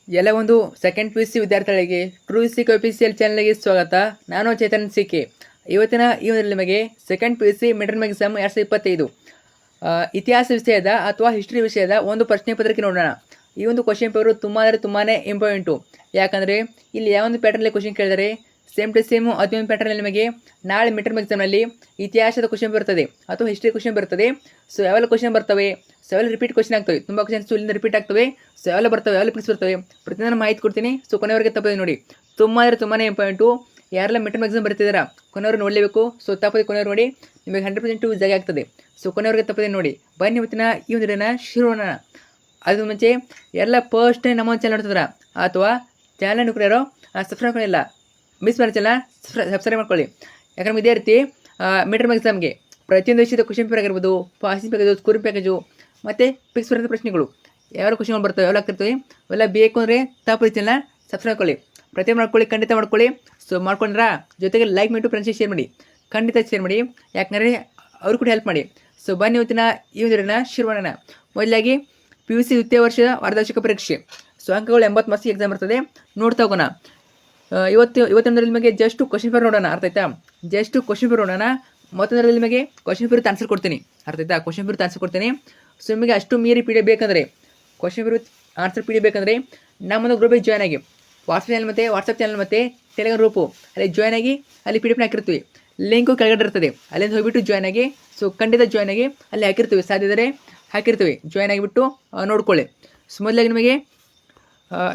ಎಲ್ಲ ಒಂದು second P U C ವಿದ್ಯಾರ್ಥಿಗಳಿಗೆ ಟ್ರೂ ಸಿ ಕೊಫಿಷಿಯಲ್ ಚಾನಲ್ಗೆ ಸ್ವಾಗತ. ನಾನು ಚೇತನ್ ಸಿಕೆ. ಇವತ್ತಿನ ಈ ಒಂದು ನಿಮಗೆ second P U C mid term exam 2025 ಇತಿಹಾಸ ವಿಷಯದ ಅಥವಾ ಹಿಸ್ಟ್ರಿ ವಿಷಯದ ಒಂದು ಪ್ರಶ್ನೆ ಪತ್ರಿಕೆ ನೋಡೋಣ. ಈ ಒಂದು ಕ್ವಶನ್ ಪೇಪರು ತುಂಬಾ ಇಂಪಾರ್ಟೆಂಟು. ಯಾಕಂದರೆ ಇಲ್ಲಿ ಯಾವೊಂದು ಪ್ಯಾಟರ್ನಲ್ಲಿ ಕ್ವಶನ್ ಕೇಳಿದರೆ ಸೇಮ್ ಟು ಸೇಮು ಅದೊಂದು ಪ್ಯಾಟರ್ನಲ್ಲಿ ನಿಮಗೆ ನಾಳೆ ಮಿಡ್ ಟರ್ಮ್ ಎಕ್ಸಾಮ್ನಲ್ಲಿ ಇತಿಹಾಸದ ಕ್ವಶನ್ ಬರ್ತದೆ ಅಥವಾ ಹಿಸ್ಟ್ರಿ ಕ್ವಶನ್ ಬರ್ತದೆ. ಸೊ ಯಾವೆಲ್ಲ ಕ್ವಶನ್ ಬರ್ತವೆ, ಸೊ ಯಾವೆಲ್ಲ ರಿಪೀಟ್ ಕ್ವಶನ್ ಆಗ್ತವೆ, ತುಂಬ ಕ್ವಶನ್ಸ್ ಇಲ್ಲಿಂದ ರಿಪೀಟ್ ಆಗ್ತವೆ. ಸೊ ಯಾವೆಲ್ಲ ಬರ್ತವೆ, ಯಾವೆಲ್ಲ ಪ್ಲೀಸ್ ಬರ್ತವೆ ಪ್ರತಿಯೊಂದು ಮಾಹಿತಿ ಕೊಡ್ತೀನಿ. ಸೊ ಕೊನೆಯವರೆಗೆ ತಪ್ಪದೆ ನೋಡಿ. ತುಂಬಾ ಇಂಪಾರ್ಟೆಂಟು. ಯಾರೆಲ್ಲ ಮಿಡ್ ಟರ್ಮ್ ಎಕ್ಸಾಮ್ ಬರ್ತಿದ್ದೀರಾ ಕೊನೆಯವರು ನೋಡಲೇಬೇಕು. ಸೊ ತಪ್ಪದೆ ಕೊನೆಯವರು ನೋಡಿ, ನಿಮಗೆ 100% ಯೂಸ್ ಆಗ್ತದೆ. ಸೊ ಕೊನೆಯವರೆಗೆ ತಪ್ಪದೆ ನೋಡಿ. ಬನ್ನಿ ಇವತ್ತಿನ ಈ ಒಂದು ದಿನ ಶುರು ಮಾಡೋಣ. ಅದು ಮುಂಚೆ ಎಲ್ಲ ಫಸ್ಟ್ ಟೈಮ್ ನಮ್ಮ ಚಾನಲ್ ನೋಡ್ತಿದ್ರ ಅಥವಾ ಚಾನಲ್ ನೋಡ್ಕೊಳ್ಳೋ ಸಬ್ಸ್ಕ್ರೈಬ್ ಮಾಡಿಲ್ಲ, ಮಿಸ್ ಮಾಡಿ ಚಾನಲ್ ಸಬ್ಸ್ಕ್ರೈಬ್ ಮಾಡ್ಕೊಳ್ಳಿ. ಯಾಕಂದ್ರೆ ಇದೇ ರೀತಿ ಮಿಡ್ ಟರ್ಮ್ ಎಕ್ಸಾಮ್ಗೆ ಪ್ರತಿಯೊಂದು ವಿಷಯದ ಕ್ವಶನ್ ಪೇಪರ್ ಆಗಿರ್ಬೋದು, ಪಾಸಿಂಗ್ ಪ್ಯಾಕೇಜು, ಸ್ಕೋರಿಂಗ್ ಪ್ಯಾಕೇಜು ಮತ್ತು ಫಿಕ್ಸ್ ಬರೋಂಥ ಪ್ರಶ್ನೆಗಳು ಯಾವ ಕ್ವಶನ್ಗಳು ಬರ್ತವೆ, ಯಾವೆಲ್ಲ ಆಗ್ತಿರ್ತವೆ, ಅವೆಲ್ಲ ಬೇಕು ಅಂದರೆ ತಪ್ಪು ಚಾನಲ್ ಸಬ್ಸ್ಕ್ರೈಬ್ ಮಾಡ್ಕೊಳ್ಳಿ. ಪ್ರತಿಯೊಂದು ಮಾಡ್ಕೊಳ್ಳಿ, ಖಂಡಿತ ಮಾಡ್ಕೊಳ್ಳಿ. ಸೊ ಮಾಡ್ಕೊಂಡ್ರ ಜೊತೆಗೆ ಲೈಕ್ ಮಾಡಿಟ್ಟು ಫ್ರೆಂಡ್ಸಿಗೆ ಶೇರ್ ಮಾಡಿ, ಖಂಡಿತ ಶೇರ್ ಮಾಡಿ, ಯಾಕಂದರೆ ಅವ್ರು ಕೂಡ ಹೆಲ್ಪ್ ಮಾಡಿ. ಸೊ ಬನ್ನಿ ಇವತ್ತಿನ ಈ ಒಂದು ಶುರು ಮಾಡೋಣ. ಮೊದಲಾಗಿ ಪಿ ಯು ಸಿ ದ್ವಿತೀಯ ವರ್ಷದ ವಾರ್ಷಿಕ ಪರೀಕ್ಷೆ. ಸೊ ಅಂಕಗಳು 80 ಮಾರ್ಕ್ಸಿಗೆ ಎಕ್ಸಾಮ್ ಬರ್ತದೆ. ನೋಡ್ತಾ ಹೋಗೋಣ. ಇವತ್ತೊಂದರಲ್ಲಿ ನಿಮಗೆ ಜಸ್ಟ್ ಕ್ವಶನ್ ಪೇಪರ್ ನೋಡೋಣ, ಅರ್ಥ ಆಯ್ತಾ? ಜಸ್ಟ್ ಕ್ವಶನ್ ಪೇಪರ್ ನೋಡೋಣ. ಮತ್ತೊಂದರಲ್ಲಿ ನಿಮಗೆ ಕ್ವಶನ್ ಪೇಪರ್ ಆನ್ಸರ್ ಕೊಡ್ತೀನಿ, ಅರ್ಥ ಆಯ್ತಾ? ಕ್ವಶನ್ ಪೇಪರ್ ಆನ್ಸರ್ ಕೊಡ್ತೀನಿ. ಸೊ ನಿಮಗೆ ಅಷ್ಟು ಮೀರಿ ಪಿ ಡಿ ಬೇಕಂದರೆ, question paper answer P D ಬೇಕಂದರೆ ನಮ್ಮೊಂದು ಗ್ರೂಪಿಗೆ ಜಾಯ್ನ್ ಆಗಿ. ವಾಟ್ಸಪ್ ಚಾನಲ್ ಮತ್ತು ಟೆಲಿಗ್ರಾಮ್ ಗ್ರೂಪು ಅಲ್ಲಿ ಜಾಯ್ನ್ ಆಗಿ, ಅಲ್ಲಿ ಪಿ ಡಿ ಎಫ್ನ ಹಾಕಿರ್ತೀವಿ. ಲಿಂಕು ಕೆಳಗಡೆ ಇರ್ತದೆ, ಅಲ್ಲಿಂದ ಹೋಗಿಬಿಟ್ಟು ಜಾಯ್ನ್ ಆಗಿ. ಸೊ ಖಂಡಿತ ಜಾಯ್ನ್ ಆಗಿ, ಅಲ್ಲಿ ಹಾಕಿರ್ತೀವಿ, ಸಾಧ್ಯ ಇದ್ದರೆ ಹಾಕಿರ್ತೀವಿ. ಜಾಯ್ನ್ ಆಗಿಬಿಟ್ಟು ನೋಡ್ಕೊಳ್ಳಿ. ಸೊ ಮೊದಲಾಗಿ ನಿಮಗೆ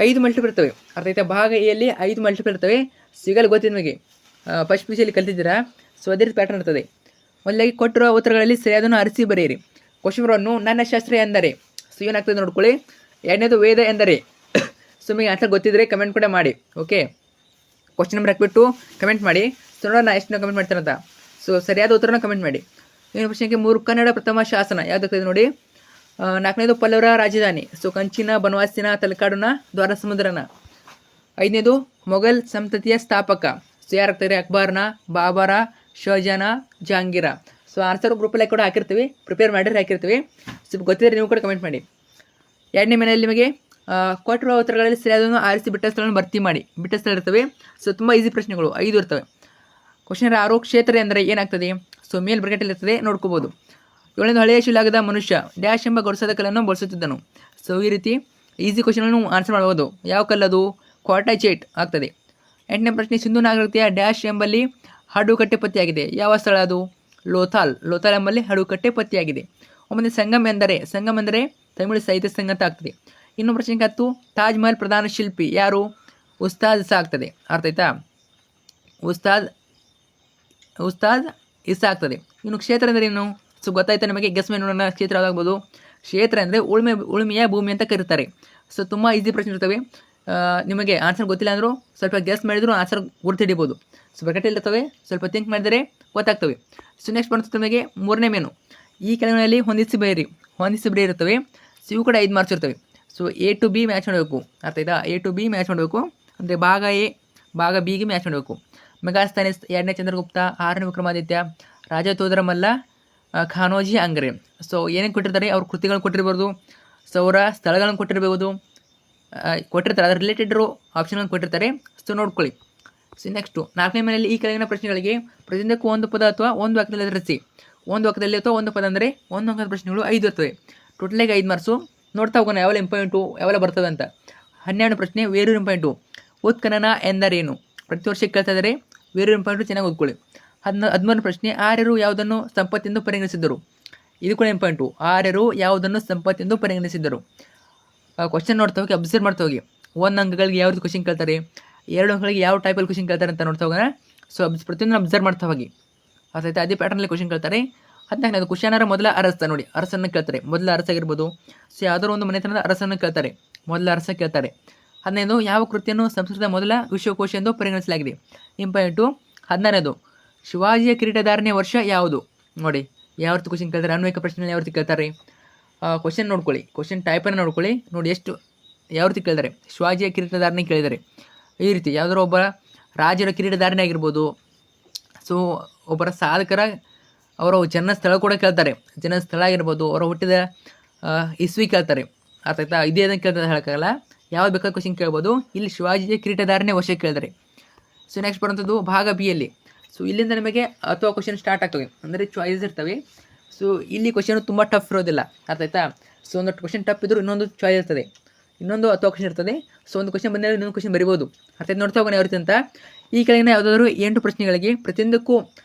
5 ಮಲ್ಟಿಪಲ್ ಇರ್ತವೆ, ಅರ್ಥ ಆಯ್ತಾ? ಭಾಗ ಎಲ್ಲಿ 5 ಮಲ್ಟಿಪಲ್ ಇರ್ತವೆ. ಸಿಗಲು ಗೊತ್ತಿದೆ ನಿಮಗೆ, ಫಸ್ಟ್ ಪಿ ಸಿಯಲ್ಲಿ ಕಲ್ತಿದ್ದೀರಾ. ಸೊ ಅದೇ ರೀತಿ ಪ್ಯಾಟರ್ನ್ ಇರ್ತದೆ. ಮೊದಲಾಗಿ ಕೊಟ್ಟಿರುವ ಉತ್ತರಗಳಲ್ಲಿ ಸರಿಯಾದನ್ನು ಅರಿಸಿ ಬರೆಯಿರಿ. ಕ್ವಶನ್ ಪೇಪರನ್ನು ನನ್ನ ಶಾಸ್ತ್ರ ಎಂದರೆ, ಸೊ ಏನಾಗ್ತದೆ ನೋಡ್ಕೊಳ್ಳಿ. ಎರಡನೇದು ವೇದ ಎಂದರೆ. ಸೊ ನಿಮಗೆ ಆನ್ಸರ್ ಗೊತ್ತಿದ್ದರೆ ಕಮೆಂಟ್ ಕೂಡ ಮಾಡಿ, ಓಕೆ? ಕ್ವಶನ್ ನಂಬರ್ ಹಾಕ್ಬಿಟ್ಟು ಕಮೆಂಟ್ ಮಾಡಿ. ಸೊ ನೋಡೋಣ ಎಷ್ಟು ಕಮೆಂಟ್ ಮಾಡ್ತಾರಂತ. ಸೊ ಸರಿಯಾದ ಉತ್ತರನ ಕಮೆಂಟ್ ಮಾಡಿ. ಏನು ಪ್ರಶ್ನೆಗೆ 3 ಕನ್ನಡ ಪ್ರಥಮ ಶಾಸನ ಯಾವುದಾಗ್ತದೆ ನೋಡಿ. 4ನೇದು ಪಲ್ಲವರ ರಾಜಧಾನಿ. ಸೊ ಕಂಚಿನ, ಬನವಾಸಿನ, ತಲಕಾಡುನ, ದ್ವಾರ ಸಮುದ್ರನ. 5ನೇದು ಮೊಘಲ್ ಸಂತತಿಯ ಸ್ಥಾಪಕ. ಸೊ ಯಾರಾಗ್ತಾರೆ? ಅಕ್ಬರ್ನ, ಬಾಬರ, ಶಹಜಾನ, ಜಹಾಂಗೀರ. ಸೊ ಆನ್ಸರ್ ಗ್ರೂಪಲ್ಲಿ ಕೂಡ ಹಾಕಿರ್ತೀವಿ, ಪ್ರಿಪೇರ್ ಮಾಡಿದ್ರೆ ಹಾಕಿರ್ತೀವಿ. ಸ್ವಲ್ಪ ಗೊತ್ತಿದ್ರೆ ನೀವು ಕೂಡ ಕಮೆಂಟ್ ಮಾಡಿ. 2ನೇ ಮನೆಯಲ್ಲಿ ನಿಮಗೆ ಕೊಟ್ಟಿರುವ ಉತ್ತರಗಳಲ್ಲಿ ಸರಿಯಾದನ್ನು ಆರಿಸಿ ಬಿಟ್ಟ ಸ್ಥಳವನ್ನು ಭರ್ತಿ ಮಾಡಿ. ಬಿಟ್ಟ ಸ್ಥಳ ಇರ್ತವೆ. ಸೊ ತುಂಬ ಈಸಿ ಪ್ರಶ್ನೆಗಳು 5 ಇರ್ತವೆ. ಕ್ವಶನ್ 6 ಕ್ಷೇತ್ರ ಎಂದರೆ ಏನಾಗ್ತದೆ? ಸೊ ಮೇಲ್ ಬ್ರಾಕೆಟಲ್ಲಿ ಇರ್ತದೆ, ನೋಡ್ಕೋಬೋದು. 7ನೇದು ಹಳೆಯ ಶಿಲಾಗದ ಮನುಷ್ಯ ಡ್ಯಾಶ್ ಎಂಬ ಗೊರಸದ ಕಲ್ಲನ್ನು ಬಳಸುತ್ತಿದ್ದನು. ಸೊ ಈ ರೀತಿ ಈಸಿ ಕ್ವಶನ್ಗಳನ್ನು ಆನ್ಸರ್ ಮಾಡ್ಬೋದು. ಯಾವ ಕಲ್ಲದು? ಕ್ವಾರ್ಟೈಚೈಟ್ ಆಗ್ತದೆ. 8ನೇ ಪ್ರಶ್ನೆ ಸಿಂಧು ನಾಗರಿಕತೆಯ ಡ್ಯಾಶ್ ಎಂಬಲ್ಲಿ ಹಡುಕಟ್ಟೆ ಪತ್ತೆಯಾಗಿದೆ. ಯಾವ ಸ್ಥಳ ಅದು? ಲೋಥಾಲ್ ಎಂಬಲ್ಲಿ ಹಡುಕಟ್ಟೆ ಪತ್ತೆಯಾಗಿದೆ. 9ನೇ ಸಂಗಮ್ ಎಂದರೆ ತಮಿಳು ಸಾಹಿತ್ಯ ಸಂಘ ಅಂತ ಆಗ್ತದೆ. ಇನ್ನು ಪ್ರಶ್ನೆ 10 ತಾಜ್ ಮಹಲ್ ಪ್ರಧಾನ ಶಿಲ್ಪಿ ಯಾರು? ಉಸ್ತಾದ್ ಇಸಾ ಆಗ್ತದೆ, ಅರ್ಥ ಆಯ್ತಾ? ಉಸ್ತಾದ್ ಇಸಾ ಆಗ್ತದೆ. ಇನ್ನು ಕ್ಷೇತ್ರ ಅಂದರೆ ಏನು? ಸೊ ಗೊತ್ತಾಯ್ತಾ ನಿಮಗೆ? ಗೆಸ್ ಮೇಲೆ ನೋಡೋಣ. ಕ್ಷೇತ್ರ ಯಾವಾಗಬಹುದು? ಕ್ಷೇತ್ರ ಅಂದರೆ ಉಳುಮೆಯ ಭೂಮಿ ಅಂತ ಕರೀತಾರೆ. ಸೊ ತುಂಬ ಈಸಿ ಪ್ರಶ್ನೆ ಇರ್ತವೆ. ನಿಮಗೆ ಆನ್ಸರ್ ಗೊತ್ತಿಲ್ಲ ಅಂದರೂ ಸ್ವಲ್ಪ ಗೆಸ್ ಮಾಡಿದ್ರು ಆನ್ಸರ್ ಗುರುತಿಡಿಬೋದು. ಸೊ ಬ್ರಾಕೆಟಲ್ಲಿ ಇರ್ತವೆ, ಸ್ವಲ್ಪ ಥಿಂಕ್ ಮಾಡಿದರೆ ಗೊತ್ತಾಗ್ತವೆ. ಸೊ ನೆಕ್ಸ್ಟ್ ಬರ್ತದೆ ನಿಮಗೆ 3ನೇ ಮೇನು. ಈ ಕೆಳಗಿನಲ್ಲಿ ಹೊಂದಿಸಿ ಬರೀ ಇರ್ತವೆ. ಸೊ ಇವು ಕೂಡ 5 ಮಾರ್ಕ್ಸ್ ಇರ್ತವೆ. So A to B match ಮಾಡಬೇಕು, ಅರ್ಥ ಆಯ್ತಾ? A to B ಮ್ಯಾಚ್ ಮಾಡಬೇಕು ಅಂದರೆ ಭಾಗ A ಭಾಗ ಬಿಗೆ ಮ್ಯಾಚ್ ಮಾಡಬೇಕು. ಮೆಗಾಸ್ಥಾನಿಸ್, 2ನೇ ಚಂದ್ರಗುಪ್ತ, 6ನೇ ವಿಕ್ರಮಾದಿತ್ಯ, ರಾಜ ತೋದರಮಲ್ಲ, ಖಾನೋಜಿ ಅಂಗ್ರೆ. ಸೊ ಏನೇನು ಕೊಟ್ಟಿರ್ತಾರೆ? ಅವ್ರ ಕೃತಿಗಳನ್ನು ಕೊಟ್ಟಿರ್ಬೋದು, ಸೊ ಅವರ ಸ್ಥಳಗಳನ್ನು ಕೊಟ್ಟಿರ್ಬೋದು, ಕೊಟ್ಟಿರ್ತಾರೆ. ಅದರ ರಿಲೇಟೆಡ್ ಆಪ್ಷನ್ಗಳನ್ನು ಕೊಟ್ಟಿರ್ತಾರೆ. ಸೊ ನೋಡ್ಕೊಳ್ಳಿ. ಸೊ ನೆಕ್ಸ್ಟು 4ನೇ ಮನೆಯಲ್ಲಿ ಈ ಕೆಳಗಿನ ಪ್ರಶ್ನೆಗಳಿಗೆ ಪ್ರತಿಯೊಂದಕ್ಕೂ ಒಂದು ಪದ ಅಥವಾ ಒಂದು ವಾಕ್ಯದಲ್ಲಿ ರಚಿಸಿ. ಒಂದು ವಾಕ್ಯದಲ್ಲಿ ಅಥವಾ ಒಂದು ಪದ ಅಂದರೆ ಒಂದು ಅಂಕದ ಪ್ರಶ್ನೆಗಳು 5 ಇರ್ತವೆ. ಟೋಟಲಾಗಿ 5 ಮಾರ್ಕ್ಸು. ನೋಡ್ತಾ ಹೋಗೋಣ ಯಾವೆಲ್ಲ ಇಂಪಾರ್ಟೆಂಟು, ಯಾವೆಲ್ಲ ಬರ್ತವೆ ಅಂತ. 12ನೇ ಪ್ರಶ್ನೆ ವೇರೂರು ಇಂಪಾರ್ಟೆಂಟು. ಉತ್ಖನನ ಎಂದರೇನು? ಪ್ರತಿ ವರ್ಷಕ್ಕೆ ಕೇಳ್ತಾ ಇದ್ದಾರೆ. ವೇರೂರು ಇಂಪಾರ್ಟೆಂಟು, ಚೆನ್ನಾಗಿ ಓದ್ಕೊಳ್ಳಿ. 13ನೇ ಪ್ರಶ್ನೆ ಆರ್ಯರು ಯಾವುದನ್ನು ಸಂಪತ್ತೆಂದು ಪರಿಗಣಿಸಿದ್ದರು? ಇದು ಕೂಡ ಇಂಪಾರ್ಟೆಂಟು. ಆರ್ಯರು ಯಾವುದನ್ನು ಸಂಪತ್ತೆಂದು ಪರಿಗಣಿಸಿದ್ದರು? ಕ್ವಶನ್ ನೋಡ್ತಾ ಹೋಗಿ, ಅಬ್ಸರ್ವ್ ಮಾಡ್ತಾ ಹೋಗಿ. 1 ಅಂಕಗಳಿಗೆ ಯಾವ ರೀತಿ ಕ್ವಶನ್ ಕೇಳ್ತಾರೆ, 2 ಅಂಕಗಳಿಗೆ ಯಾವ ಟೈಪಲ್ಲಿ ಕ್ವಶನ್ ಕೇಳ್ತಾರೆ ಅಂತ ನೋಡ್ತಾ ಹೋಗೋಣ. ಸೊ ಪ್ರತಿಯೊಂದು ಅಬ್ಸರ್ವ್ ಮಾಡ್ತಾ ಹೋಗಿ, ಅರ್ಥ ಆಯ್ತಾ? ಅದೇ ಪ್ಯಾಟರ್ನಲ್ಲಿ ಕ್ವಶನ್ ಕೇಳ್ತಾರೆ. 14ನೇದು ಕುಶಾನರ ಮೊದಲ ಅರಸ ನೋಡಿ, ಅರಸನ್ನು ಕೇಳ್ತಾರೆ. ಮೊದಲ ಅರಸ ಆಗಿರ್ಬೋದು. ಸೊ ಯಾವುದಾದ್ರು ಒಂದು ಮನೆತನದ ಅರಸನ್ನು ಕೇಳ್ತಾರೆ, ಮೊದಲ ಅರಸ ಕೇಳ್ತಾರೆ. 15ನೇದು ಯಾವ ಕೃತಿಯನ್ನು ಸಂಸ್ಕೃತದ ಮೊದಲ ವಿಶ್ವಕೋಶ ಎಂದು ಪರಿಗಣಿಸಲಾಗಿದೆ? ಇಂಪಾರ್ಟೆಂಟು. 16ನೇದು ಶಿವಾಜಿಯ ಕಿರೀಟಧಾರಣೆಯ ವರ್ಷ ಯಾವುದು? ನೋಡಿ ಯಾವ ರೀತಿ ಕ್ವಶನ್ ಕೇಳ್ತಾರೆ, ಅನ್ವಯಿಕ ಪ್ರಶ್ನೆಯಲ್ಲಿ ಯಾವ ರೀತಿ ಕೇಳ್ತಾರೆ. ಕ್ವಶನ್ ನೋಡ್ಕೊಳ್ಳಿ, ಕ್ವಶನ್ ಟೈಪನ್ನು ನೋಡ್ಕೊಳ್ಳಿ, ನೋಡಿ ಎಷ್ಟು ಯಾವ ರೀತಿ ಕೇಳಿದ್ದಾರೆ. ಶಿವಾಜಿಯ ಕಿರೀಟಧಾರಣೆ ಕೇಳಿದ್ದಾರೆ. ಈ ರೀತಿ ಯಾವುದಾದ್ರು ಒಬ್ಬ ರಾಜರ ಕಿರೀಟಧಾರಣೆ ಆಗಿರ್ಬೋದು. ಸೊ ಒಬ್ಬರ ಸಾಧಕರ ಅವರ ಜನ್ಮ ಸ್ಥಳ ಕೂಡ ಕೇಳ್ತಾರೆ. ಜನ್ಮ ಸ್ಥಳ ಆಗಿರ್ಬೋದು, ಅವರ ಹುಟ್ಟಿದ ಇಸ್ವಿ ಕೇಳ್ತಾರೆ, ಅರ್ಥ ಆಯ್ತಾ? ಇದೇ ಅದನ್ನು ಕೇಳ್ತಾರೆ ಹೇಳೋಕ್ಕಾಗಲ್ಲ. ಯಾವ್ದು ಬೇಕಾದ ಕ್ವಶನ್ ಕೇಳ್ಬೋದು. ಇಲ್ಲಿ ಶಿವಾಜಿಯ ಕಿರೀಟಧಾರಣೆ ವಶ ಕೇಳಿದರೆ. ಸೊ ನೆಕ್ಸ್ಟ್ ಬರುವಂಥದ್ದು ಭಾಗ ಬಿ ಯಲ್ಲಿ. ಸೊ ಇಲ್ಲಿಂದ ನಿಮಗೆ ಅಥವಾ ಕ್ವಶನ್ ಸ್ಟಾರ್ಟ್ ಆಗ್ತವೆ, ಅಂದರೆ ಚಾಯ್ಸಸ್ ಇರ್ತವೆ. ಸೊ ಇಲ್ಲಿ ಕ್ವಶನ್ ತುಂಬ ಟಫ್ ಇರೋದಿಲ್ಲ, ಅರ್ಥ ಆಯ್ತಾ. ಸೊ ಒಂದು ಕ್ವಶನ್ ಟಫ್ ಇದ್ದರೂ ಇನ್ನೊಂದು ಚಾಯ್ಸ್ ಇರ್ತದೆ, ಇನ್ನೊಂದು ಅಥವಾ ಕ್ವಶನ್ ಇರ್ತದೆ. ಸೊ ಒಂದು ಕ್ವಶನ್ ಬಂದರೆ ಇನ್ನೊಂದು ಕ್ವಶನ್ ಬರಿಬೋದು, ಅರ್ಥ ಆಯ್ತು. ನೋಡ್ತಾ ಹೋಗೋಣ ಯಾವ ರೀತಿ ಅಂತ. ಈ ಕೆಳಗಿನ ಯಾವುದಾದ್ರೂ 8 ಪ್ರಶ್ನೆಗಳಿಗೆ ಪ್ರತಿಯೊಂದಕ್ಕೂ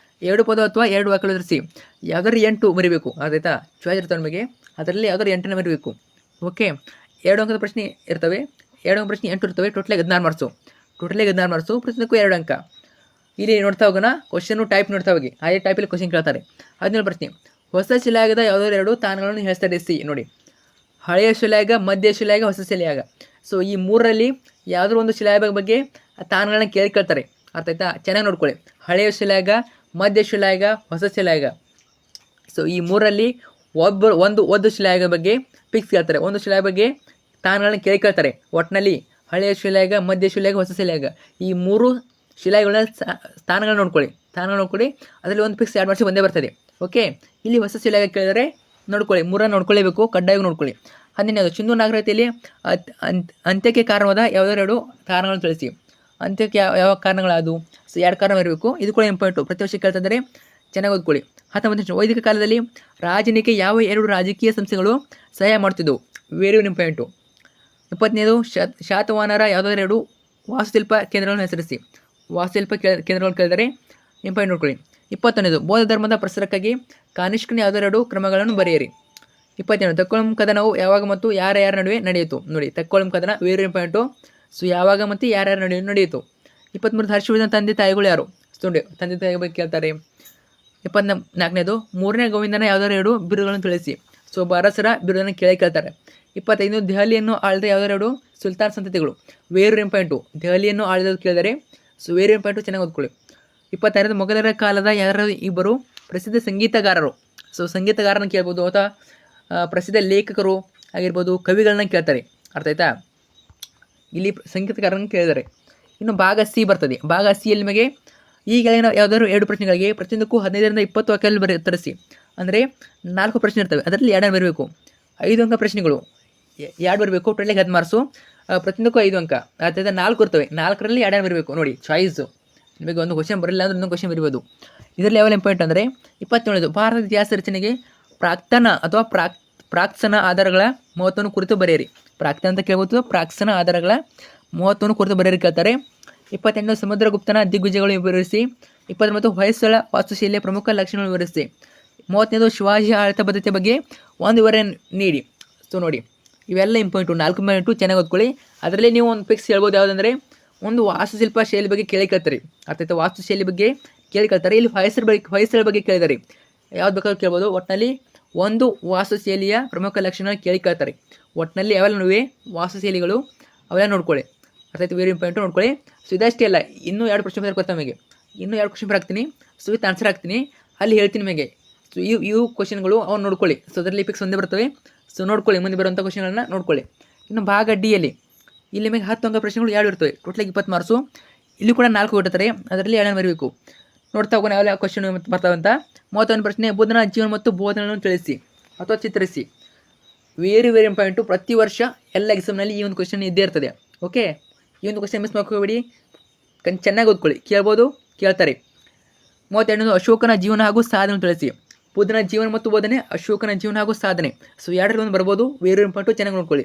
2 ಪದ ಅಥವಾ 2 ವಾಕ್ಯಗಳು ಇರಿಸಿ. ಯಾವ್ದಾದ್ರು 8 ಬರಿಬೇಕು, ಆಯ್ತಾ. ಚಾಯ್ಸ್ ಇರ್ತವೆ ನಿಮಗೆ, ಅದರಲ್ಲಿ ಯಾವ್ದಾದ್ರು 8ನ ಬರಿಬೇಕು. ಓಕೆ, 2 ಅಂಕದ ಪ್ರಶ್ನೆ ಇರ್ತವೆ, 2 ಅಂಕ ಪ್ರಶ್ನೆ 8 ಇರ್ತವೆ. ಟೋಟಲಾಗಿ 16 ಮಾರ್ಕ್ಸು, ಪ್ರತಿಯೊಂದಕ್ಕೂ 2 ಅಂಕ. ಇಲ್ಲಿ ನೋಡ್ತಾ ಹೋಗೋಣ, ಕ್ವಶನು ಟೈಪ್ ನೋಡ್ತಾ ಹೋಗಿ, ಅದೇ ಟೈಪಲ್ಲಿ ಕ್ವಶನ್ ಕೇಳ್ತಾರೆ. 17 ಪ್ರಶ್ನೆ, ಹೊಸ ಶಿಲಾಯುಗದ ಯಾವುದಾದ್ರು 2 ತಾಣಗಳನ್ನು ಹೆಸರಿಸಿ. ನೋಡಿ, ಹಳೆಯ ಶಿಲಾಯುಗ, ಮಧ್ಯ ಶಿಲಾಯುಗ, ಹೊಸ ಶಿಲಾಯುಗ. ಸೊ ಈ 3ರಲ್ಲಿ ಯಾವುದಾದ್ರು ಒಂದು ಶಿಲಾಯುಗ ಬಗ್ಗೆ ತಾಣಗಳನ್ನ ಕೇಳ್ತಾರೆ, ಅರ್ಥ ಆಯ್ತಾ. ಚೆನ್ನಾಗಿ ನೋಡ್ಕೊಳ್ಳಿ, ಹಳೆಯ ಶಿಲಾಯುಗ, ಮಧ್ಯ ಶಿಲಾಯುಗ, ಹೊಸ ಶಿಲಾಯುಗ. ಸೊ ಈ 3ರಲ್ಲಿ ಒಂದು ಶಿಲಾಯುಗ ಬಗ್ಗೆ ಫಿಕ್ಸ್ ಕೇಳ್ತಾರೆ, ಒಂದು ಶಿಲಾಯುಗ ಬಗ್ಗೆ ತಾಣಗಳನ್ನ ಕೇಳ್ತಾರೆ. ಒಟ್ಟಿನಲ್ಲಿ ಹಳೆಯ ಶಿಲಾಯುಗ, ಮಧ್ಯ ಶಿಲಾಯುಗ, ಹೊಸ ಶಿಲಾಯುಗ, ಈ 3 ಶಿಲಾಯುಗಳ ಸ್ಥಾನಗಳನ್ನ ನೋಡ್ಕೊಳ್ಳಿ, ಅದರಲ್ಲಿ ಒಂದು ಫಿಕ್ಸ್ 2 ವರ್ಷ ಬಂದೇ ಬರ್ತದೆ. ಓಕೆ, ಇಲ್ಲಿ ಹೊಸ ಶಿಲಾಯುಗ ಕೇಳಿದರೆ ನೋಡ್ಕೊಳ್ಳಿ, 3 ನೋಡ್ಕೊಳ್ಳೇಬೇಕು, ಕಡ್ಡಾಯ ನೋಡ್ಕೊಳ್ಳಿ. 11, ಸಿಂಧೂ ನಾಗರಿಕತೆಯಲ್ಲಿ ಅಂತ್ಯಕ್ಕೆ ಕಾರಣವಾದ ಯಾವುದಾದ್ರು 2 ಕಾರಣಗಳನ್ನು ತಿಳಿಸಿ. ಅಂತ್ಯಕ್ಕೆ ಯಾವ ಕಾರಣಗಳಾದವು? ಸೊ 2 ಕಾರಣ ಇರಬೇಕು, ಇದು ಕೂಡ ಇಂಪಾರ್ಟೆಂಟು, ಪ್ರತಿ ವರ್ಷ ಕೇಳ್ತಿದ್ದಾರೆ, ಚೆನ್ನಾಗಿ ಓದ್ಕೊಳ್ಳಿ. 19, ವೈದಿಕ ಕಾಲದಲ್ಲಿ ರಾಜನಿಗೆ ಯಾವ 2 ರಾಜಕೀಯ ಸಂಸ್ಥೆಗಳು ಸಹಾಯ ಮಾಡ್ತಿದ್ದವು? Very important. 20ನೇದು, ಶಾತವಾಹನರ ಯಾವುದಾದ್ರು 2 ವಾಸ್ತುಶಿಲ್ಪ ಕೇಂದ್ರಗಳನ್ನು ಹೆಸರಿಸಿ. ವಾಸ್ತುಶಿಲ್ಪ ಕೇಂದ್ರಗಳನ್ನು ಕೇಳಿದರೆ ಇಂಪಾರ್ಟೆಂಟ್ ನೋಡ್ಕೊಳ್ಳಿ. 21ನೇದು, ಬೌದ್ಧ ಧರ್ಮದ ಪ್ರಸಾರಕ್ಕಾಗಿ ಕಾನಿಷ್ಕನ ಯಾವುದಾದ್ರು 2 ಕ್ರಮಗಳನ್ನು ಬರೆಯಿರಿ. 22, ತಕ್ಕೊಳಂ ಕದನವು ಯಾವಾಗ ಮತ್ತು ಯಾರ ನಡುವೆ ನಡೆಯಿತು? ನೋಡಿ, ತಕ್ಕೊಳಂ ಕದನ ವೆರಿ ಇಂಪಾರ್ಟೆಂಟು. ಸೊ ಯಾವಾಗ ಮತ್ತು ಯಾರ ನಡುವೆ ನಡೆಯಿತು? 23, ಹರ್ಷವರ್ಧನ ತಂದೆ ತಾಯಿಗಳು ಯಾರು? ತಂದೆ ತಾಯಿ ಬಗ್ಗೆ ಕೇಳ್ತಾರೆ. 24ನೇದು, 3ನೇ ಗೋವಿಂದನ ಯಾವುದಾದ್ರು 2 ಬಿರುದುಗಳನ್ನು ತಿಳಿಸಿ. ಸೊ ಅರಸರ ಬಿರುದನ್ನು ಕೇಳ್ತಾರೆ. 25, ದೆಹಲಿಯನ್ನು ಆಳಿದ ಯಾವುದಾದ್ರು 2 ಸುಲ್ತಾನ್ ಸಂತತಿಗಳು? ವೆರಿ ಇಂಪಾರ್ಟೆಂಟು, ದೆಹಲಿಯನ್ನು ಆಳಿದ ಕೇಳಿದರೆ. ಸೊ ವೆರಿ ಇಂಪಾರ್ಟೆಂಟು, ಚೆನ್ನಾಗಿ ಓದ್ಕೊಳ್ಳಿ. 26, ಮೊಘಲರ ಕಾಲದ ಯಾರು 2 ಪ್ರಸಿದ್ಧ ಸಂಗೀತಗಾರರು? ಸೊ ಸಂಗೀತಗಾರನ ಕೇಳ್ಬೋದು, ಅಥವಾ ಪ್ರಸಿದ್ಧ ಲೇಖಕರು ಆಗಿರ್ಬೋದು, ಕವಿಗಳನ್ನ ಕೇಳ್ತಾರೆ, ಅರ್ಥ ಆಯ್ತಾ. ಇಲ್ಲಿ ಸಂಗೀತಗಾರನ ಕೇಳಿದ್ದಾರೆ. ಇನ್ನು ಭಾಗ ಸಿ ಬರ್ತದೆ. ಭಾಗ ಸಿಯಲ್ಲಿ ನಿಮಗೆ ಈ ಕೆಳಗಿನ ಯಾವುದಾದ್ರು 2 ಪ್ರಶ್ನೆಗಳಿಗೆ ಪ್ರತಿಯೊಂದಕ್ಕೂ 15ರಿಂದ 20 ವಾಕ್ಯದಲ್ಲಿ ತರಿಸಿ. ಅಂದರೆ 4 ಪ್ರಶ್ನೆ ಇರ್ತವೆ, ಅದರಲ್ಲಿ 2 ಬರಬೇಕು. 5 ಅಂಕ ಪ್ರಶ್ನೆಗಳು 2 ಬರಬೇಕು, ಟೋಟಲಿ 10 ಮಾರ್ಕ್ಸು. ಪ್ರತಿಯೊಂದಕ್ಕೂ 5 ಅಂಕ, ಅರ್ಥಾಯ್ತಾ. 4 ಇರ್ತವೆ, 4ರಲ್ಲಿ 2 ಬರಬೇಕು. ನೋಡಿ, ಚಾಯ್ಸು ನಿಮಗೆ ಒಂದು ಕ್ವಶನ್ ಬರಲಿಲ್ಲ ಅಂದ್ರೆ ಇನ್ನೊಂದು ಕ್ವಶನ್ ಬರಿಬೋದು. ಇದರಲ್ಲಿ ಯಾವ ಇಂಪಾರ್ಟೆಂಟ್ ಅಂದರೆ 27ನೇದು, ಭಾರತದ ಇತಿಹಾಸ ರಚನೆಗೆ ಪ್ರಾಕ್ತನ ಅಥವಾ ಪ್ರಾಕ್ತನ ಆಧಾರಗಳ ಮಹತ್ವವನ್ನು ಕುರಿತು ಬರೆಯಿರಿ. ಪ್ರಾಕ್ತನ ಅಂತ ಕೇಳ್ಬೋದು, ಪ್ರಾಕ್ತನ ಆಧಾರಗಳ ಮಹತ್ವವನ್ನು ಕುರಿತು ಬರೆಯಿರಿ ಕೇಳ್ತಾರೆ. 28, ಸಮುದ್ರಗುಪ್ತನ ದಿಗ್ವಿಜಯಗಳು ವಿವರಿಸಿ. 29, ಹೊಯ್ಸಳ ವಾಸ್ತುಶೈಲಿಯ ಪ್ರಮುಖ ಲಕ್ಷಣಗಳು ವಿವರಿಸಿ. 30ನೇದು, ಶಿವಾಜಿ ಆಡಳಿತ ಪದ್ಧತಿಯ ಬಗ್ಗೆ ಒಂದು ವಿವರ ನೀಡಿ. ಸೊ ನೋಡಿ, ಇವೆಲ್ಲ ಇಂಪಾರ್ಟೆಂಟು, 4 ಪಾಯಿಂಟು, ಚೆನ್ನಾಗಿ ಓದ್ಕೊಳ್ಳಿ. ಅದರಲ್ಲಿ ನೀವು ಒಂದು ಫಿಕ್ಸ್ ಹೇಳ್ಬೋದು, ಯಾವುದಂದರೆ ಒಂದು ವಾಸ್ತುಶಿಲ್ಪ ಶೈಲಿ ಬಗ್ಗೆ ಕೇಳ್ತಾರೆ, ಅರ್ಥ ಆಯ್ತಾ. ವಾಸ್ತುಶೈಲಿ ಬಗ್ಗೆ ಕೇಳ್ತಾರೆ. ಇಲ್ಲಿ ಹೊಯ್ಸಳ ಬಗ್ಗೆ ಕೇಳಿದ್ದಾರೆ, ಯಾವ್ದು ಬೇಕಾದ್ರೂ ಕೇಳ್ಬೋದು. ಒಟ್ಟಿನಲ್ಲಿ ಒಂದು ವಾಸ್ತುಶೈಲಿಯ ಪ್ರಮುಖ ಲಕ್ಷಣ ಕೇಳ್ತಾರೆ. ಒಟ್ಟಿನಲ್ಲಿ ಯಾವೆಲ್ಲ ವಾಸ್ತುಶೈಲಿಗಳು ಅವೆಲ್ಲ ನೋಡ್ಕೊಳ್ಳಿ, ಅರ್ಥ ಆಯ್ತು. ವೆರಿ ಇಂಪಾರ್ಟೆಂಟ್ ನೋಡ್ಕೊಳ್ಳಿ. ಸೊ ಇದಷ್ಟೇ ಅಲ್ಲ, ಇನ್ನೂ 2 ಕ್ವಶನ್ ಬರ್ಕೊಡ್ತಾ ನಮಗೆ, ಇನ್ನೂ 2 ಕ್ವಶನ್ ಹಾಕ್ತೀನಿ. ಸೊ ವಿತ್ ಆನ್ಸರ್ ಹಾಕ್ತೀನಿ, ಅಲ್ಲಿ ಹೇಳ್ತೀನಿ ನಿಮಗೆ. ಸೊ ಇವು ಕ್ವಶನ್ಗಳು ಅವ್ನು ನೋಡ್ಕೊಳ್ಳಿ. ಸೊ ಅದರಲ್ಲಿ ಪಿಕ್ಸ್ ಒಂದೇ ಬರ್ತವೆ. ಸೊ ನೋಡ್ಕೊಳ್ಳಿ, ಮುಂದೆ ಬರುವಂಥ ಕ್ವಶನ್ಗಳನ್ನ ನೋಡ್ಕೊಳ್ಳಿ. ಇನ್ನು ಭಾಗ ಡಿಯಲ್ಲಿ ಇಲ್ಲಿ ನಿಮಗೆ 10 ಅಂಕ ಪ್ರಶ್ನೆಗಳು 2 ಇರ್ತವೆ, ಟೋಟಲಾಗಿ 20 ಮಾರ್ಕ್ಸು. ಇಲ್ಲಿ ಕೂಡ 4 ಕೊಟ್ಟಿರ್ತಾರೆ, ಅದರಲ್ಲಿ 2 ಬರಬೇಕು. ನೋಡ್ತಾ ಹೋಗೋಣ ಯಾವ ಕ್ವಶನ್ ಬರ್ತಾವೆ ಅಂತ. 31 ಪ್ರಶ್ನೆ, ಬುದ್ಧನ ಜೀವನ ಮತ್ತು ಬೋಧನೆಗಳನ್ನು ತಿಳಿಸಿ ಅಥವಾ ಚಿತ್ರಿಸಿ. ವೆರಿ ಇಂಪಾರ್ಟೆಂಟು, ಪ್ರತಿ ವರ್ಷ ಎಲ್ಲ ಎಕ್ಸಾಮ್ನಲ್ಲಿ ಈ ಒಂದು ಕ್ವಶನ್ ಇದ್ದೇ ಇರ್ತದೆ. ಓಕೆ, ಈ ಒಂದು ಕ್ವಶನ್ ಮಿಸ್ ಮಾಡ್ಕೋಬೇಡಿ, ಚೆನ್ನಾಗಿ ಓದ್ಕೊಳ್ಳಿ, ಕೇಳ್ತಾರೆ. 32, ಅಶೋಕನ ಜೀವನ ಹಾಗೂ ಸಾಧನೆ ತಿಳಿಸಿ. ಬುದ್ಧನ ಜೀವನ ಮತ್ತು ಬೋಧನೆ, ಅಶೋಕನ ಜೀವನ ಹಾಗೂ ಸಾಧನೆ. ಸೊ 2ರಲ್ಲಿ ಒಂದು ಬರ್ಬೋದು, ವೆರಿ ಇಂಪಾರ್ಟೆಂಟು, ಚೆನ್ನಾಗಿ ನೋಡ್ಕೊಳ್ಳಿ.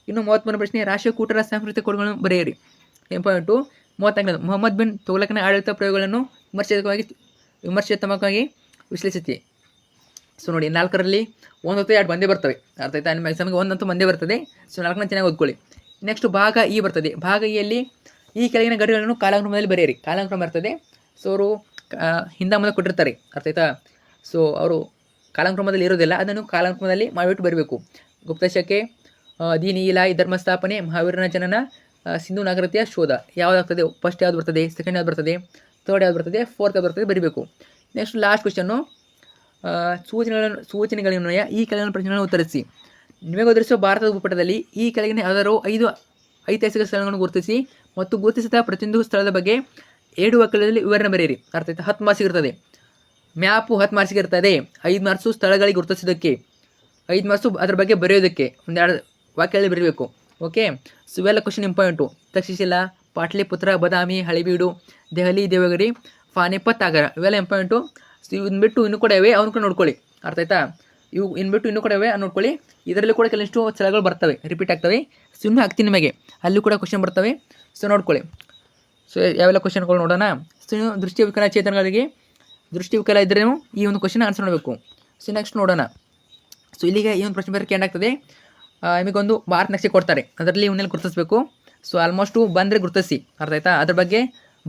ಇನ್ನು 33 ಪ್ರಶ್ನೆ, ರಾಷ್ಟ್ರಕೂಟರ ಸಾಂಸ್ಕೃತಿಕ ಕೊಡುಗೆಗಳನ್ನು ಬರೆಯಿರಿ. ಇಂಪಾರ್ಟೆಂಟು. 34, ಮೊಹಮ್ಮದ್ ಬಿನ್ ತುಘಲಕನ ಆಡಳಿತ ಪ್ರಯೋಗಗಳನ್ನು ವಿಮರ್ಶಾತ್ಮಕವಾಗಿ ವಿಶ್ಲೇಷಿಸಿ. ಸೊ ನೋಡಿ, 4ರಲ್ಲಿ 1 ಅಥವಾ 2 ಬಂದೇ ಬರ್ತವೆ, ಅರ್ಥ ಆಯ್ತಾ. ನಿಮ್ಮ ಎಕ್ಸಾಮ್ಗೆ 1 ಅಂತೂ ಬಂದೇ ಬರ್ತದೆ. ಸೊ 4ನ ಚೆನ್ನಾಗಿ ಓದ್ಕೊಳ್ಳಿ. ನೆಕ್ಸ್ಟ್ ಭಾಗ ಇ ಬರ್ತದೆ. ಭಾಗ ಇಯಲ್ಲಿ ಈ ಕೆಳಗಿನ ಗಡಿಗಳನ್ನು ಕಾಲಾನುಕ್ರಮದಲ್ಲಿ ಬರೆಯಿರಿ. ಕಾಲಾನುಕ್ರಮ ಬರ್ತದೆ. ಸೊ ಅವರು ಹಿಂದೆ ಮುಂದೆ ಕೊಟ್ಟಿರ್ತಾರೆ, ಅರ್ಥ ಆಯ್ತಾ. ಸೊ ಅವರು ಕಾಲಾನುಕ್ರಮದಲ್ಲಿ ಇರೋದಿಲ್ಲ, ಅದನ್ನು ಕಾಲಾನುಕ್ರಮದಲ್ಲಿ ಮಾಡಿಬಿಟ್ಟು ಬರಬೇಕು. ಗುಪ್ತಶಕೆ, ದೀನಿ ಇಲಾಹಿ, ಧರ್ಮ ಸ್ಥಾಪನೆ, ಮಹಾವೀರನ ಜನನ, ಸಿಂಧೂ ನಾಗರಿಕತೆಯ ಶೋಧ. ಯಾವುದಾಗ್ತದೆ? ಫಸ್ಟ್ ಯಾವ್ದು ಬರ್ತದೆ, ಸೆಕೆಂಡ್ ಯಾವ್ದು ಬರ್ತದೆ, ಥರ್ಡ್ ಯಾವ್ದು ಬರ್ತದೆ, ಫೋರ್ತ್ ಯಾವ್ದು ಬರ್ತದೆ ಬರೀಬೇಕು. ನೆಕ್ಸ್ಟ್ ಲಾಸ್ಟ್ ಕ್ವಶನ್ನು, ಸೂಚನೆಗಳನ್ವಯ ಈ ಕೆಳಗಿನ ಪ್ರಶ್ನೆಗಳನ್ನು ಉತ್ತರಿಸಿ. ನಿಮಗೆ ಒದಗಿಸುವ ಭಾರತದ ಭೂಪಟದಲ್ಲಿ ಈ ಕೆಳಗಿನ ಯಾವ್ದಾದ್ರು 5 ಐತಿಹಾಸಿಕ ಸ್ಥಳಗಳನ್ನು ಗುರುತಿಸಿ ಮತ್ತು ಗುರುತಿಸಿದ ಪ್ರತಿಯೊಂದು ಸ್ಥಳದ ಬಗ್ಗೆ 2 ವಾಕ್ಯಗಳಲ್ಲಿ ವಿವರಣೆ ಬರೆಯಿರಿ. ಅರ್ಥ ಆಯ್ತಾ. 10 ಮಾರ್ಕ್ಸ್ ಇರ್ತದೆ, ಮ್ಯಾಪು 10 ಮಾರ್ಕ್ಸಿಗೆ ಇರ್ತದೆ. 5 ಮಾರ್ಕ್ಸು ಸ್ಥಳಗಳಿಗೆ ಗುರುತಿಸೋದಕ್ಕೆ, 5 ಮಾರ್ಕ್ಸು ಅದ್ರ ಬಗ್ಗೆ ಬರೆಯೋದಕ್ಕೆ, 1-2 ವಾಕ್ಯಗಳಲ್ಲಿ ಬರೀಬೇಕು. ಓಕೆ. ಸೊ ಇವೆಲ್ಲ ಕ್ವಶನ್ ಇಂಪಾರ್ಟೆಂಟು. ತಕ್ಷಶಿಲಾ, ಪಾಟ್ಲಿಪುತ್ರ, ಬದಾಮಿ, ಹಳೆಬೀಡು, ದೆಹಲಿ, ದೇವಗಿರಿ, ಪಾನಿಪತ್, ಆಗ್ರಾ ಇವೆಲ್ಲ ಇಂಪಾರ್ಟೆಂಟು. ಸೊ ಇವ್ನ ಬಿಟ್ಟು ಇನ್ನೂ ಕೂಡ ಇವೆ, ಅವ್ನ ಕೂಡ ನೋಡ್ಕೊಳ್ಳಿ. ಅರ್ಥ ಆಯ್ತಾ? ಇವು ಇನ್ಬಿಟ್ಟು ಇನ್ನೂ ಕೂಡ ಇವೆ, ನೋಡ್ಕೊಳ್ಳಿ. ಇದರಲ್ಲಿ ಕೂಡ ಕೆಲವಷ್ಟು ಸ್ಥಳಗಳು ಬರ್ತವೆ, ರಿಪೀಟ್ ಆಗ್ತವೆ. ಸೊ ಇನ್ನೂ ಹಾಕ್ತೀನಿ ನಿಮಗೆ, ಅಲ್ಲಿ ಕೂಡ ಕ್ವಶನ್ ಬರ್ತವೆ. ಸೊ ನೋಡ್ಕೊಳ್ಳಿ. ಸೊ ಯಾವೆಲ್ಲ ಕ್ವಶನ್ಗಳು ನೋಡೋಣ. ಸೊ ನೀವು ದೃಷ್ಟಿವಿಕಲಚೇತನಗಳಿಗೆ ದೃಷ್ಟಿವಿಕಲ ಇದ್ದರೆ ಈ ಒಂದು ಕ್ವಶನ್ ಆನ್ಸರ್ ಮಾಡಬೇಕು. ಸೊ ನೆಕ್ಸ್ಟ್ ನೋಡೋಣ. ಸೊ ಇಲ್ಲಿಗೆ ಈ ಒಂದು ಪ್ರಶ್ನೆ ಬರೋಕ್ಕೆ ಏನಾಗ್ತದೆ, ನಿಮಗೊಂದು ಭಾರತ ನಕ್ಷೆ ಕೊಡ್ತಾರೆ, ಅದರಲ್ಲಿ ಇವನ್ನೆಲ್ಲ ಗುರುತಿಸಬೇಕು. ಸೊ ಆಲ್ಮೋಸ್ಟು ಬಂದರೆ ಗುರುತಿಸಿ. ಅರ್ಥ ಆಯ್ತಾ? ಅದ್ರ ಬಗ್ಗೆ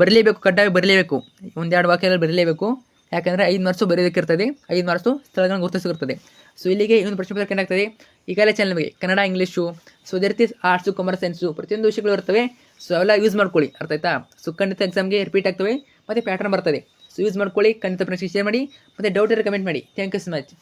ಬರೀಲೇಬೇಕು, ಕಡ್ಡಾಯ ಬರೀಲೇಬೇಕು. ಒಂದೆರಡು ವಾಕ್ಯದಲ್ಲಿ ಬರೀಲೇಬೇಕು. ಯಾಕಂದರೆ 5 ಮಾರ್ಕ್ಸು ಬರೆಯೋದಕ್ಕಿರ್ತದೆ, 5 ಮಾರ್ಕ್ಸು ಸ್ಥಳಗಳನ್ನು ಗುರುತಿಸಿರ್ತದೆ. ಸೊ ಇಲ್ಲಿಗೆ ಈ ಒಂದು ಪ್ರಶ್ನೆ ಬರೋಕ್ಕೆ ಏನಾಗ್ತದೆ, ಈಗಾಗಲೇ ಚಾನಲ್ ನಿಮಗೆ ಕನ್ನಡ, ಇಂಗ್ಲೀಷು, ಸೊ ಅದೇ ರೀತಿ ಆರ್ಟ್ಸು, ಕಾಮರ್ಸ್, ಸೈನ್ಸು ಪ್ರತಿಯೊಂದು ವಿಷಯಗಳು ಇರ್ತವೆ. ಸೊ ಅವೆಲ್ಲ ಯೂಸ್ ಮಾಡ್ಕೊಳ್ಳಿ. ಅರ್ಥ ಆಯ್ತಾ? ಸೊ ಖಂಡಿತ ಎಕ್ಸಾಮ್ಗೆ ರಿಪೀಟ್ ಆಗ್ತವೆ ಮತ್ತು ಪ್ಯಾಟರ್ನ್ ಬರ್ತದೆ. ಸೊ ಯೂಸ್ ಮಾಡ್ಕೊಳ್ಳಿ. ಖಂಡಿತ ಪ್ರಶ್ನೆ ಶೇರ್ ಮಾಡಿ ಮತ್ತು ಡೌಟ್ ಇದ್ದರೆ ಕಮೆಂಟ್ ಮಾಡಿ. Thank you so much.